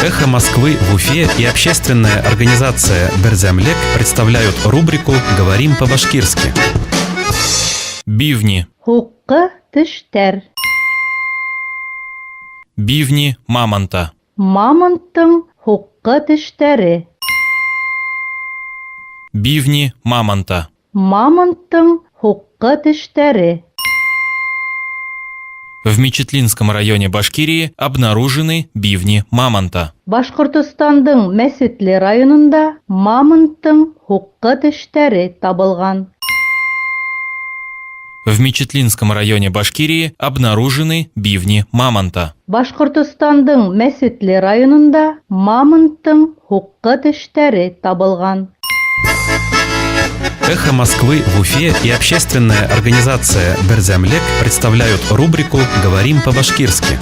Эхо Москвы в Уфе и общественная организация Берзямлек представляют рубрику «Говорим по-башкирски». Бивни. Хукка тиштер. Бивни мамонта. Мамонттың хукка тиштери. Бивни мамонта. Мамонттың хукка тиштери. В Мечетлинском районе Башкирии обнаружены бивни мамонта. Башкортостандың Мәсетле районында мамонттың хукка тиштери табылган. В Мечетлинском районе Башкирии обнаружены бивни мамонта. Башкортостандың Мәсетле районында мамонттың хукка тиштери табылган. Эхо Москвы в Уфе и общественная организация Берзямлек представляют рубрику «Говорим по-башкирски».